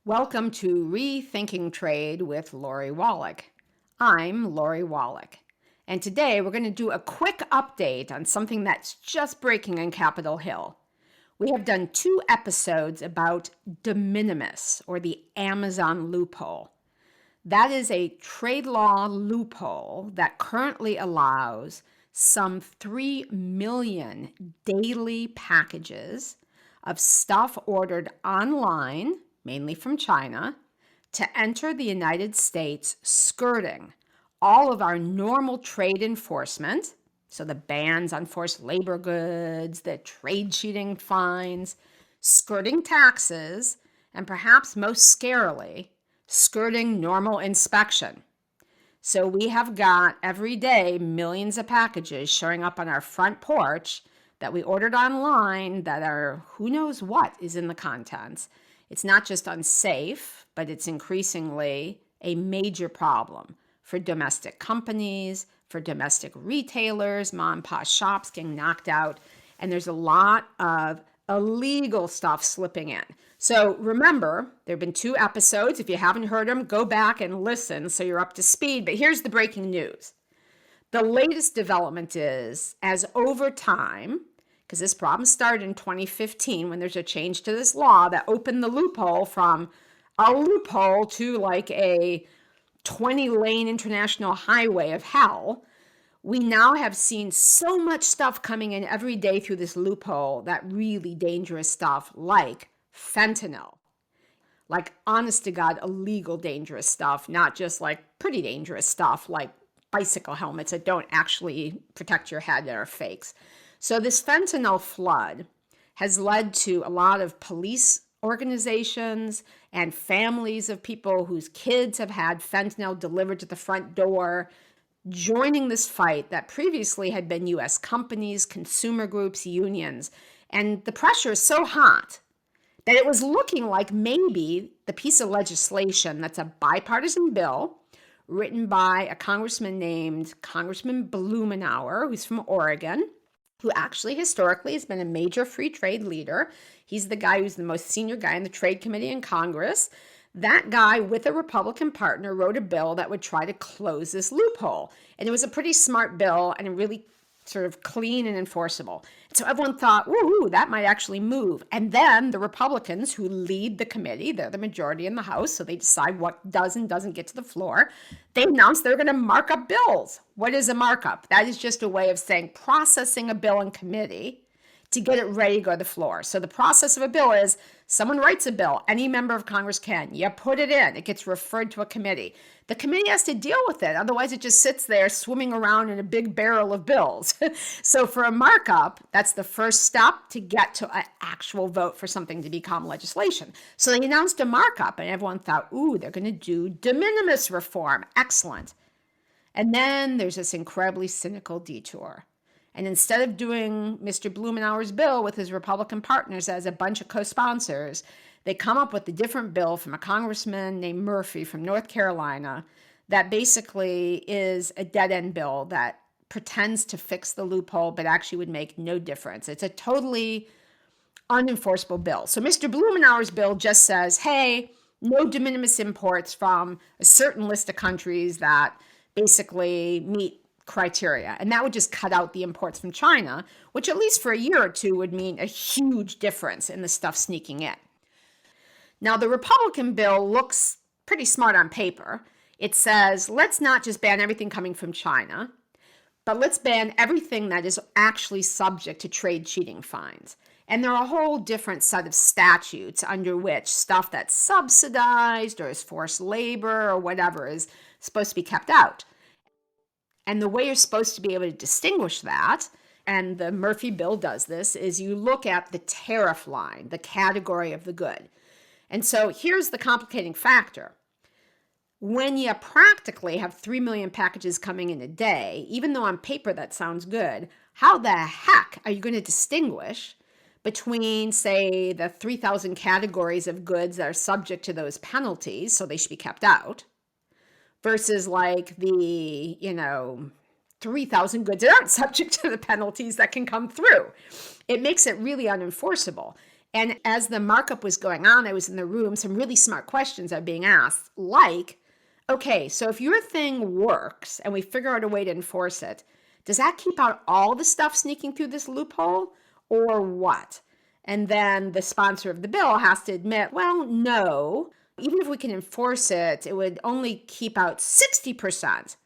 Welcome to Rethinking Trade with Lori Wallach. I'm Lori Wallach, and today we're going to do a quick update on something that's just breaking on Capitol Hill. We have done 2 episodes about de minimis, or the Amazon loophole. That is a trade law loophole that currently allows some 3 million daily packages of stuff ordered online, mainly from China, to enter the United States skirting all of our normal trade enforcement. So the bans on forced labor goods, the trade cheating fines, skirting taxes, and perhaps most scarily, skirting normal inspection. So we have got every day millions of packages showing up on our front porch that we ordered online that are who knows what is in the contents. It's not just unsafe, but it's increasingly a major problem for domestic companies, for domestic retailers, mom and pop shops getting knocked out, and there's a lot of illegal stuff slipping in. So remember, there have been 2 episodes. If you haven't heard them, go back and listen so you're up to speed. But here's the breaking news. The latest development is, as over time, because this problem started in 2015 when there's a change to this law that opened the loophole from a loophole to like a 20-lane international highway of hell. We now have seen so much stuff coming in every day through this loophole, that really dangerous stuff like fentanyl, like honest to God, illegal dangerous stuff, not just like pretty dangerous stuff like bicycle helmets that don't actually protect your head that are fakes. So this fentanyl flood has led to a lot of police organizations and families of people whose kids have had fentanyl delivered to the front door joining this fight that previously had been U.S. companies, consumer groups, unions. And the pressure is so hot that it was looking like maybe the piece of legislation that's a bipartisan bill written by a congressman named Congressman Blumenauer, who's from Oregon, who actually historically has been a major free trade leader. He's the guy who's the most senior guy in the Trade Committee in Congress. That guy, with a Republican partner, wrote a bill that would try to close this loophole. And it was a pretty smart bill and really sort of clean and enforceable. So everyone thought, woohoo, that might actually move. And then the Republicans who lead the committee, they're the majority in the House, so they decide what does and doesn't get to the floor. They announced they're going to mark up bills. What is a markup? That is just a way of saying processing a bill in committee to get it ready to go to the floor. So the process of a bill is someone writes a bill, any member of Congress can. You put it in, it gets referred to a committee. The committee has to deal with it. Otherwise, it just sits there swimming around in a big barrel of bills. So for a markup, that's the first step to get to an actual vote for something to become legislation. So they announced a markup, and everyone thought, ooh, they're going to do de minimis reform. Excellent. And then there's this incredibly cynical detour. And instead of doing Mr. Blumenauer's bill with his Republican partners as a bunch of co-sponsors, they come up with a different bill from a congressman named Murphy from North Carolina that basically is a dead-end bill that pretends to fix the loophole but actually would make no difference. It's a totally unenforceable bill. So Mr. Blumenauer's bill just says, hey, no de minimis imports from a certain list of countries that basically meet criteria. And that would just cut out the imports from China, which at least for a year or 2 would mean a huge difference in the stuff sneaking in. Now, the Republican bill looks pretty smart on paper. It says, let's not just ban everything coming from China, but let's ban everything that is actually subject to trade cheating fines. And there are a whole different set of statutes under which stuff that's subsidized or is forced labor or whatever is supposed to be kept out. And the way you're supposed to be able to distinguish that, and the Murphy bill does this, is you look at the tariff line, the category of the good. And so here's the complicating factor. When you practically have 3 million packages coming in a day, even though on paper that sounds good, how the heck are you going to distinguish between, say, the 3,000 categories of goods that are subject to those penalties, so they should be kept out, versus like the, 3,000 goods that aren't subject to the penalties that can come through? It makes it really unenforceable. And as the markup was going on, I was in the room, some really smart questions are being asked, like, okay, so if your thing works and we figure out a way to enforce it, does that keep out all the stuff sneaking through this loophole or what? And then the sponsor of the bill has to admit, well, no, even if we can enforce it, it would only keep out 60%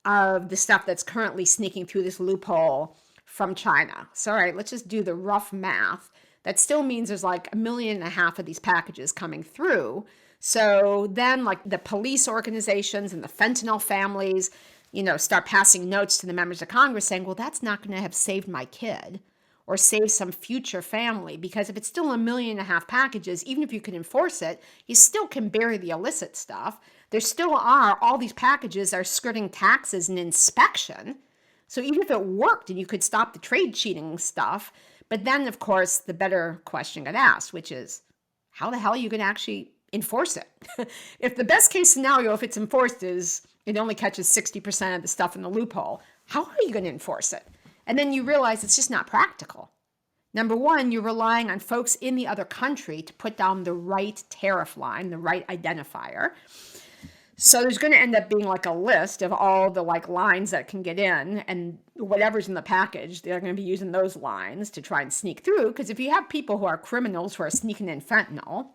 of the stuff that's currently sneaking through this loophole from China. So, all right, let's just do the rough math. That still means there's like 1.5 million of these packages coming through. So then like the police organizations and the fentanyl families, start passing notes to the members of Congress saying, well, that's not going to have saved my kid or save some future family, because if it's still 1.5 million packages, even if you can enforce it, you still can bury the illicit stuff. There still are, all these packages are skirting taxes and inspection. So even if it worked and you could stop the trade cheating stuff, but then of course the better question got asked, which is, how the hell are you going to actually enforce it? If the best case scenario, if it's enforced, is it only catches 60% of the stuff in the loophole, how are you going to enforce it? And then you realize it's just not practical. Number one, you're relying on folks in the other country to put down the right tariff line, the right identifier. So there's going to end up being like a list of all the like lines that can get in, and whatever's in the package, they're going to be using those lines to try and sneak through. Because if you have people who are criminals who are sneaking in fentanyl,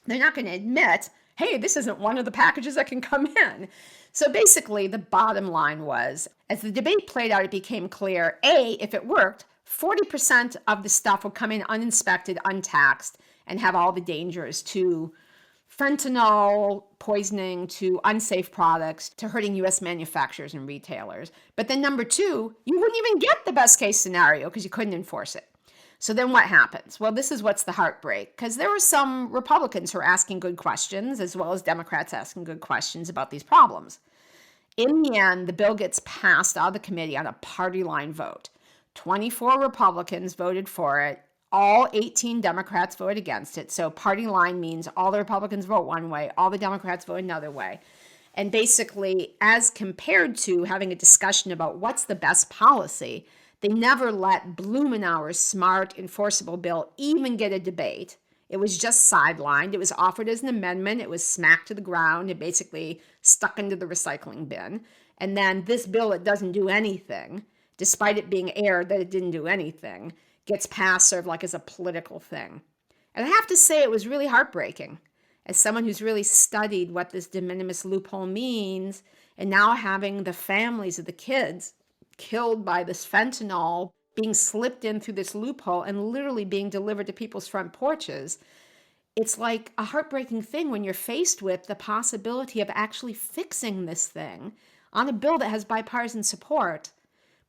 they're not going to admit, hey, this isn't one of the packages that can come in. So basically, the bottom line was, as the debate played out, it became clear, A, if it worked, 40% of the stuff would come in uninspected, untaxed, and have all the dangers to fentanyl poisoning, to unsafe products, to hurting U.S. manufacturers and retailers. But then number two, you wouldn't even get the best case scenario because you couldn't enforce it. So then what happens? Well, this is what's the heartbreak, because there were some Republicans who were asking good questions, as well as Democrats asking good questions about these problems. In the end, the bill gets passed out of the committee on a party line vote. 24 Republicans voted for it. All 18 Democrats voted against it. So party line means all the Republicans vote one way, all the Democrats vote another way. And basically, as compared to having a discussion about what's the best policy, they never let Blumenauer's smart, enforceable bill even get a debate. It was just sidelined. It was offered as an amendment. It was smacked to the ground. It basically stuck into the recycling bin. And then this bill that doesn't do anything, despite it being aired that it didn't do anything, gets passed sort of like as a political thing. And I have to say it was really heartbreaking. As someone who's really studied what this de minimis loophole means, and now having the families of the kids killed by this fentanyl being slipped in through this loophole and literally being delivered to people's front porches, it's like a heartbreaking thing when you're faced with the possibility of actually fixing this thing on a bill that has bipartisan support.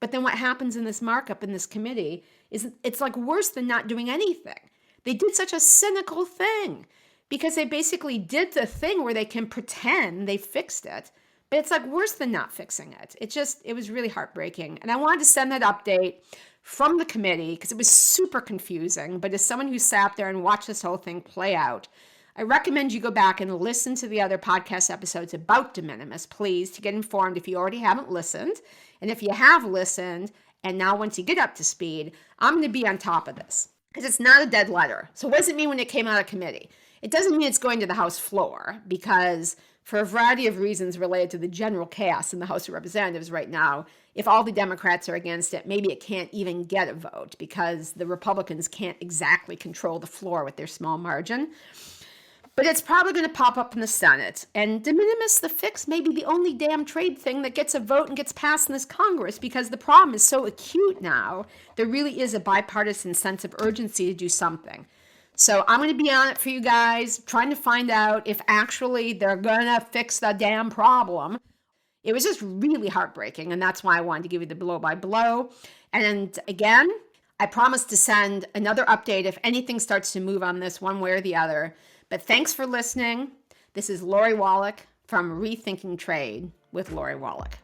But then what happens in this markup in this committee is it's like worse than not doing anything. They did such a cynical thing because they basically did the thing where they can pretend they fixed it. But it's like worse than not fixing it. It was really heartbreaking. And I wanted to send that update from the committee because it was super confusing. But as someone who sat there and watched this whole thing play out, I recommend you go back and listen to the other podcast episodes about de minimis, please, to get informed if you already haven't listened. And if you have listened, and now once you get up to speed, I'm going to be on top of this because it's not a dead letter. So what does it mean when it came out of committee? It doesn't mean it's going to the House floor because for a variety of reasons related to the general chaos in the House of Representatives right now, if all the Democrats are against it, maybe it can't even get a vote because the Republicans can't exactly control the floor with their small margin. But it's probably going to pop up in the Senate. And de minimis, the fix, may be the only damn trade thing that gets a vote and gets passed in this Congress because the problem is so acute now, there really is a bipartisan sense of urgency to do something. So I'm going to be on it for you guys, trying to find out if actually they're going to fix the damn problem. It was just really heartbreaking, and that's why I wanted to give you the blow-by-blow. And again, I promise to send another update if anything starts to move on this one way or the other. But thanks for listening. This is Lori Wallach from Rethinking Trade with Lori Wallach.